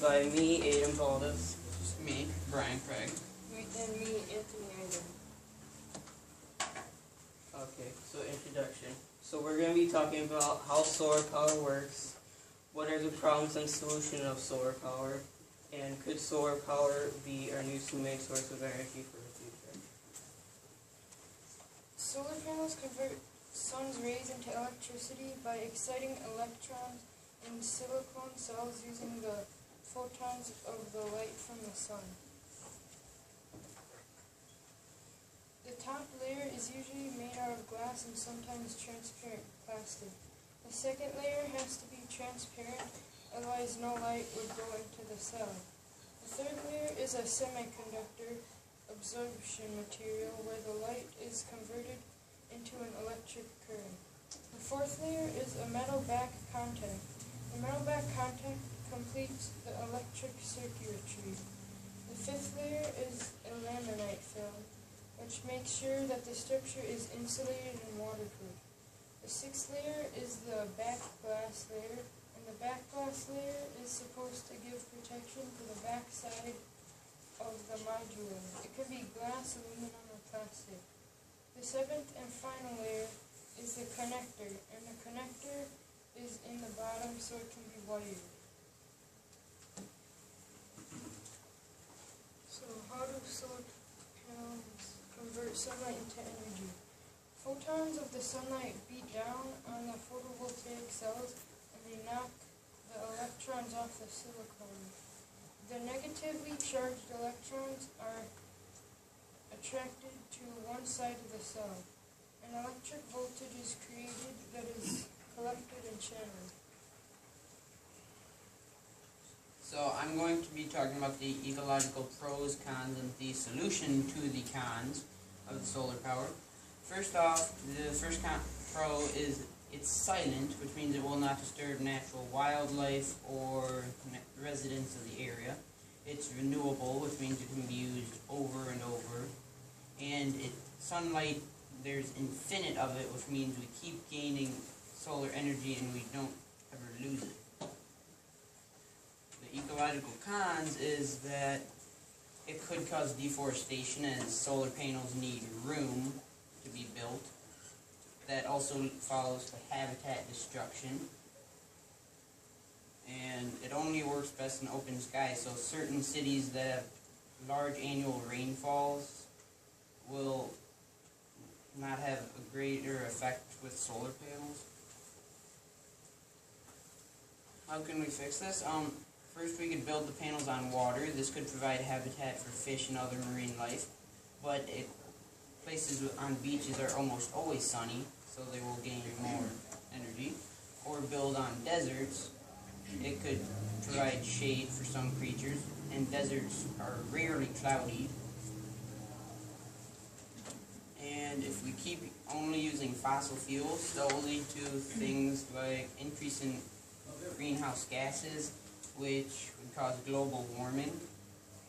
by me, Aiden Baldus. Me, Brian Craig. And me, Anthony Item. Okay, so introduction. So we're going to be talking about how solar power works, what are the problems and solutions of solar power, and could solar power be our new main source of energy for the future? Solar panels convert sun's rays into electricity by exciting electrons in silicon cells using the photons of the light from the sun. The top layer is usually made out of glass and sometimes transparent plastic. The second layer has to be transparent, otherwise no light would go into the cell. The third layer is a semiconductor absorption material where the light is converted into an electric current. The fourth layer is a metal back contact. The metal back contact completes the electric circuitry. The fifth layer is a laminate film, which makes sure that the structure is insulated and waterproof. The sixth layer is the back glass layer, and the back glass layer is supposed to give protection to the back side of the module. It could be glass, aluminum, or plastic. The seventh and final layer is the connector, and the connector is in the bottom so it can be wired. So how do solar panels convert sunlight into energy? Photons of the sunlight beat down on the photovoltaic cells and they knock the electrons off the silicon. The negatively charged electrons are attracted to one side of the cell. An electric voltage is created that is collected and channeled. So I'm going to be talking about the ecological pros, cons, and the solution to the cons of the solar power. First off, the first pro is it's silent, which means it will not disturb natural wildlife or residents of the area. It's renewable, which means it can be used over and over. And sunlight, there's infinite of it, which means we keep gaining solar energy and we don't ever lose it. The ecological cons is that it could cause deforestation as solar panels need room to be built. That also follows the habitat destruction. And it only works best in open sky, so certain cities that have large annual rainfalls will not have a greater effect with solar panels. How can we fix this? First, we could build the panels on water. This could provide habitat for fish and other marine life, but places on beaches are almost always sunny, so they will gain more energy. Or build on deserts. It could provide shade for some creatures, and deserts are rarely cloudy. And if we keep only using fossil fuels, that will lead to things like increase in greenhouse gases, which would cause global warming,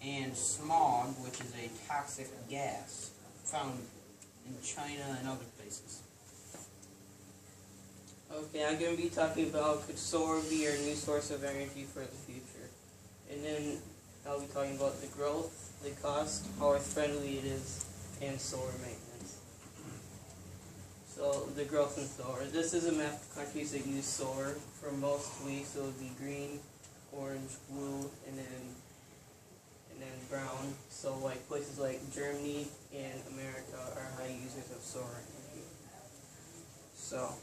and smog, which is a toxic gas found in China and other places. Okay, I'm going to be talking about could solar be our new source of energy for the future. And then I'll be talking about the growth, the cost, how friendly it is, and solar maintenance. So the growth in solar. This is a map of countries that use solar. For most weeks it would be green, orange, blue, and then brown. So like places like Germany and America are high users of solar energy. So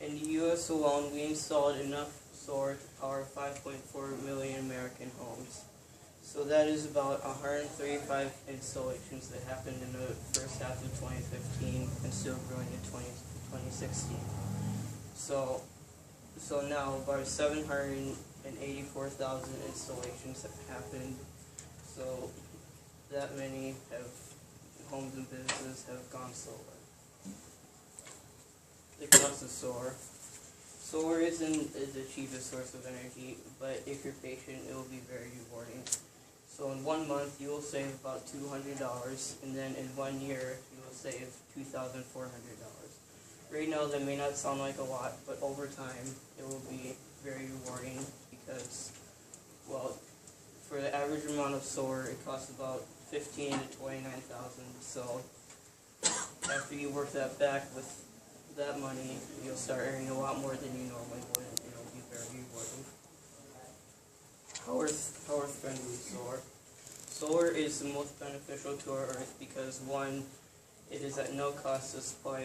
in the U.S. alone, we installed enough solar to power 5.4 million American homes. So that is about 135 installations that happened in the first half of 2015 and still growing in 2016. So now about 784,000 installations have happened. So that many homes and businesses have gone solar. The cost of solar. Solar isn't the cheapest source of energy, but if you're patient, it will be very rewarding. So in 1 month, you will save about $200, and then in 1 year, you will save $2,400. Right now that may not sound like a lot, but over time it will be very rewarding because, well, for the average amount of solar, it costs about $15,000 to $29,000. So after you work that back with that money, you'll start earning a lot more than you normally would, and it'll be very rewarding. How Earth friendly is solar? Solar is the most beneficial to our Earth because one, it is at no cost to supply